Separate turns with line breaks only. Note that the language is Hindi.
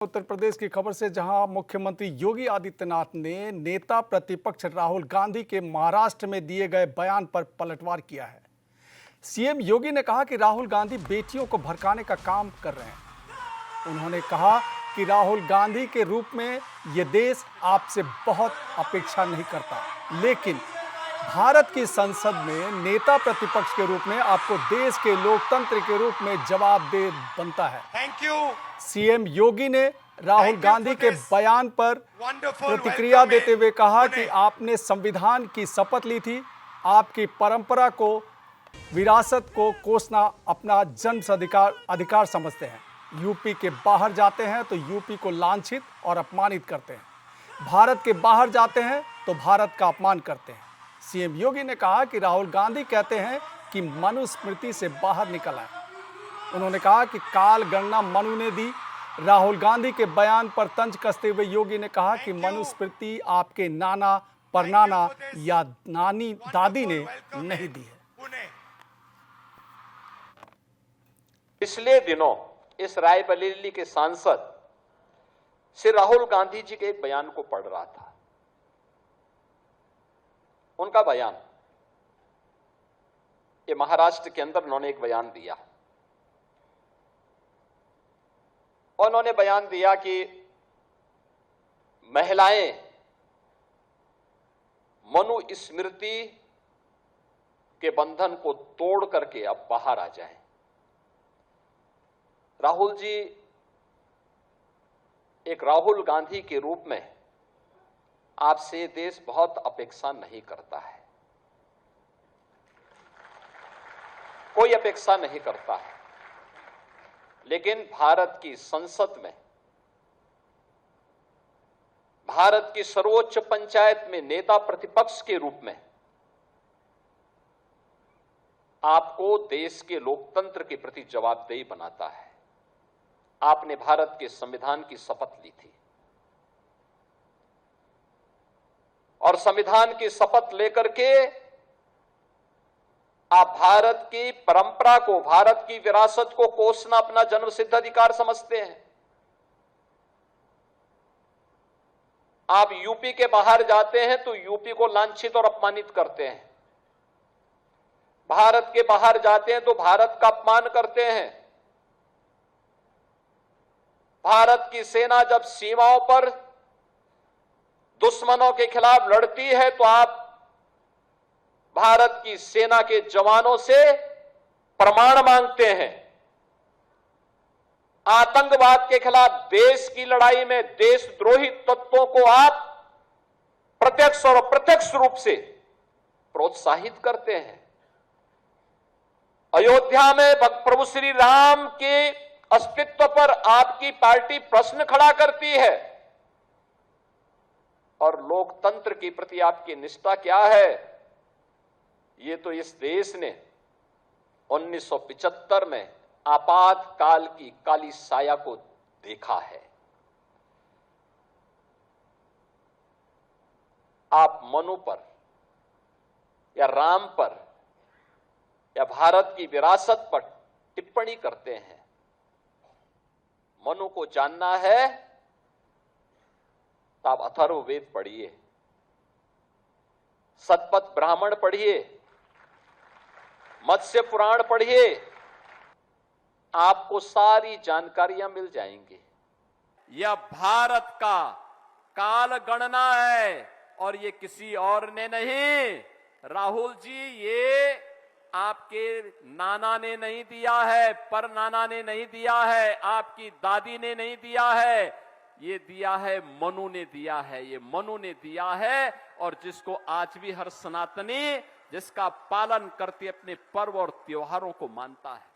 उत्तर प्रदेश की खबर से, जहां मुख्यमंत्री योगी आदित्यनाथ ने नेता प्रतिपक्ष राहुल गांधी के महाराष्ट्र में दिए गए बयान पर पलटवार किया है। सीएम योगी ने कहा कि राहुल गांधी बेटियों को भड़काने का काम कर रहे हैं। उन्होंने कहा कि राहुल गांधी के रूप में यह देश आपसे बहुत अपेक्षा नहीं करता, लेकिन भारत की संसद में नेता प्रतिपक्ष के रूप में आपको देश के लोकतंत्र के रूप में जवाबदेह बनता है।
Thank you.
सीएम योगी ने राहुल गांधी के बयान पर प्रतिक्रिया देते हुए कहा कि आपने संविधान की शपथ ली थी, आपकी परंपरा को, विरासत को कोसना अपना जन्म अधिकार समझते हैं। यूपी के बाहर जाते हैं तो यूपी को लांछित और अपमानित करते हैं, भारत के बाहर जाते हैं तो भारत का अपमान करते हैं। सीएम योगी ने कहा कि राहुल गांधी कहते हैं कि मनुस्मृति से बाहर निकल आए। उन्होंने कहा कि काल गणना मनु ने दी। राहुल गांधी के बयान पर तंज कसते हुए योगी ने कहा कि मनुस्मृति आपके नाना, परनाना या नानी, दादी ने नहीं दी है।
पिछले दिनों इस रायबरेली के सांसद श्री राहुल गांधी जी के एक बयान को पढ़ रहा था। उनका बयान, ये महाराष्ट्र के अंदर उन्होंने एक बयान दिया। और उन्होंने बयान दिया कि महिलाएं मनु स्मृति के बंधन को तोड़ करके अब बाहर आ जाएं। राहुल जी एक राहुल गांधी के रूप में आपसे देश बहुत अपेक्षा नहीं करता है, कोई अपेक्षा नहीं करता है, लेकिन भारत की संसद में, भारत की सर्वोच्च पंचायत में नेता प्रतिपक्ष के रूप में आपको देश के लोकतंत्र के प्रति जवाबदेही बनाता है। आपने भारत के संविधान की शपथ ली थी और संविधान की शपथ लेकर के आप भारत की परंपरा को, भारत की विरासत को कोसना अपना जन्मसिद्ध अधिकार समझते हैं। आप यूपी के बाहर जाते हैं तो यूपी को लांछित और अपमानित करते हैं, भारत के बाहर जाते हैं तो भारत का अपमान करते हैं। भारत की सेना जब सीमाओं पर दुश्मनों के खिलाफ लड़ती है तो आप भारत की सेना के जवानों से प्रमाण मांगते हैं। आतंकवाद के खिलाफ देश की लड़ाई में देशद्रोही तत्वों को आप प्रत्यक्ष और अप्रत्यक्ष रूप से प्रोत्साहित करते हैं। अयोध्या में प्रभु श्री राम के अस्तित्व पर आपकी पार्टी प्रश्न खड़ा करती है और लोकतंत्र के प्रति आपकी निष्ठा क्या है, ये तो इस देश ने 1975 में आपातकाल की काली साया को देखा है। आप मनु पर या राम पर या भारत की विरासत पर टिप्पणी करते हैं। मनु को जानना है तो आप अथर्ववेद पढ़िए, शतपथ ब्राह्मण पढ़िए, मत्स्य पुराण पढ़िए, आपको सारी जानकारियां मिल जाएंगी।
यह भारत का काल गणना है और ये किसी और ने नहीं। राहुल जी, ये आपके नाना ने नहीं दिया है, पर नाना ने नहीं दिया है, आपकी दादी ने नहीं दिया है, ये दिया है मनु ने दिया है, ये मनु ने दिया है। और जिसको आज भी हर सनातनी जिसका पालन करते अपने पर्व और त्योहारों को मानता है।